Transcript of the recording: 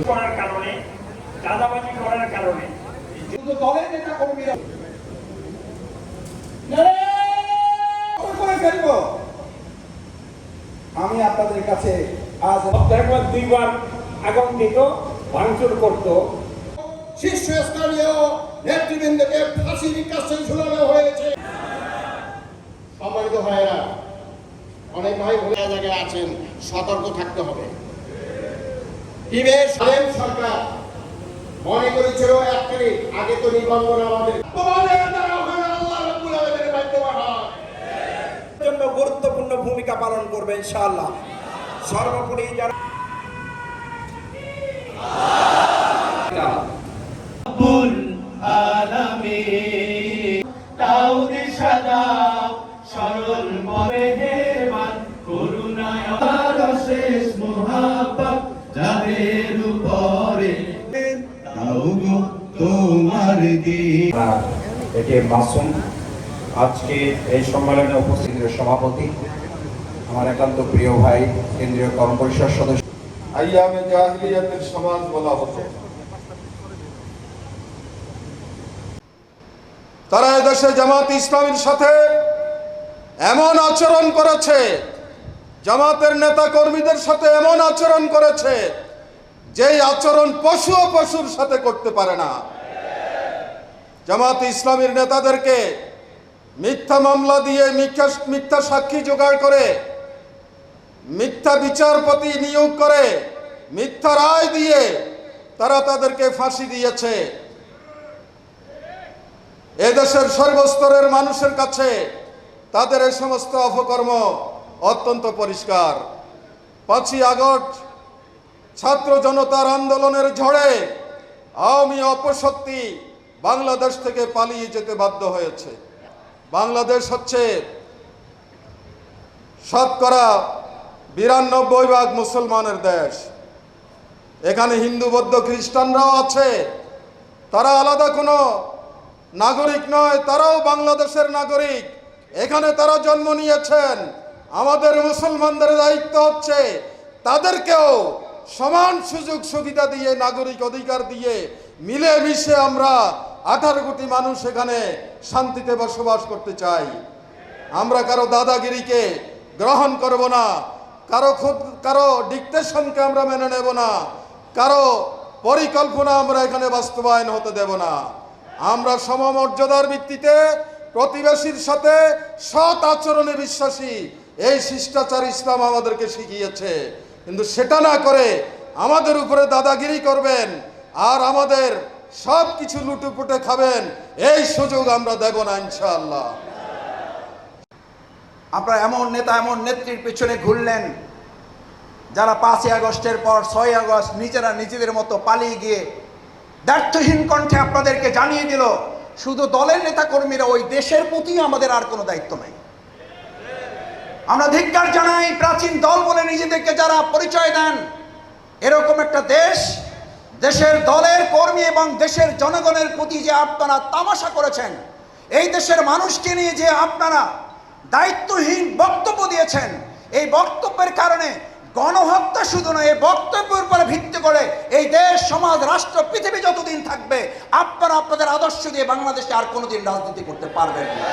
করার কারণে, চাঁদাবাজি করার কারণে দলের নেতা কর্মীরা আমি আপনাদের কাছে আজ একবার দুইবার আগুন দিত, ভাঙচুর করতো। শীর্ষস্থানীয় নেতৃবৃন্দকে ফাঁসির কাছে ঝুলানো হয়েছে। সম্মানিত ভাইয়েরা, অনেক ভাই ভুলে জায়গায় আছেন, সতর্ক থাকতে হবে। সরকার মনে করেছিল 1 তারিখ আগে তো নিবন্ধন আমাদের জন্য গুরুত্বপূর্ণ ভূমিকা পালন করবে ইনশাআল্লাহ। সর্বোপরি যারা সরল মেহেরবান করুণায় শেষ মোহাব্বত যাদের উপরে তোমার এটি মাসুম আজকে এই সম্মেলনে উপস্থিতির সভাপতি, আমার একান্ত প্রিয় ভাই, কেন্দ্রীয় কর্মপরিষদ সদস্য। আইয়ামে জাহিলিয়াতের সমাজ বলা হতো। তারা এদেশে জামাত ইসলামীর সাথে এমন আচরণ করেছে, জামাতের নেতা কর্মীদের সাথে এমন আচরণ করেছে, যেই আচরণ পশু ও পশুর সাথে করতে পারে না। জামাত ইসলামীর নেতাদেরকে মিথ্যা মামলা দিয়ে, মিথ্যা সাক্ষী জোগাড় করে, মিথ্যা বিচারপতি নিয়োগ করে, মিথ্যা রায় দিয়ে তারা তাদেরকে ফাঁসি দিয়েছে। এদেশের সর্বস্তরের মানুষের কাছে তাদের এই সমস্ত অপকর্ম অত্যন্ত পরিষ্কার। 5ই আগস্ট ছাত্র জনতার আন্দোলনের ঝড়ে আওয়ামী অপশক্তি বাংলাদেশ থেকে পালিয়ে যেতে বাধ্য হয়েছে। বাংলাদেশ হচ্ছে শতকরা 92% মুসলমানের দেশ। এখানে হিন্দু, বৌদ্ধ, খ্রিস্টানরাও আছে। তারা আলাদা কোনো নাগরিক নয়, তারাও বাংলাদেশের নাগরিক। এখানে তারা জন্ম নিয়েছেন। আমাদের মুসলমানদের দায়িত্ব হচ্ছে তাদেরকেও সমান সুযোগ সুবিধা দিয়ে, নাগরিক অধিকার দিয়ে মিলেমিশে আমরা 18 কোটি মানুষ এখানে শান্তিতে বসবাস করতে চাই। আমরা কারো দাদাগিরিকে গ্রহণ করব না, কারো ডিকটেশনকে আমরা মেনে নেব না, কারো পরিকল্পনা আমরা এখানে বাস্তবায়ন হতে দেব না। আমরা সমমর্যাদার ভিত্তিতে প্রতিবেশীর সাথে সৎ আচরণে বিশ্বাসী। এই শিষ্টাচার ইসলাম আমাদেরকে শিখিয়েছে। কিন্তু সেটা না করে আমাদের উপরে দাদাগিরি করবেন আর আমাদের সব কিছু লুটুপুটে খাবেন, এই সুযোগ আমরা দেব না ইনশাআল্লাহ। আপনারা এমন নেতা, এমন নেত্রীর পেছনে ঘুরলেন যারা 5ই আগস্টের পর 6ই আগস্ট নিজেরা নিজেদের মতো পালিয়ে গিয়ে দায়িত্বহীন কণ্ঠে আপনাদেরকে জানিয়ে দিল শুধু দলের নেতা কর্মীরা, ওই দেশের প্রতি আমাদের আর কোনো দায়িত্ব নাই। আমরা ধিক্কার জানাই প্রাচীন দল বলে নিজেদেরকে যারা পরিচয় দেন। এরকম একটা দেশের দলের কর্মী এবং দেশের জনগণের প্রতি যে আপনারা তামাশা করেছেন, এই দেশের মানুষকে নিয়ে যে আপনারা দায়িত্বহীন বক্তব্য দিয়েছেন, এই বক্তব্যের কারণে গণহত্যা শুধু নয়, এই বক্তব্যের উপরে ভিত্তি করে এই দেশ, সমাজ, রাষ্ট্র, পৃথিবী যতদিন থাকবে আপনারা আপনাদের আদর্শ দিয়ে বাংলাদেশে আর কোনোদিন রাজনীতি করতে পারবেন না।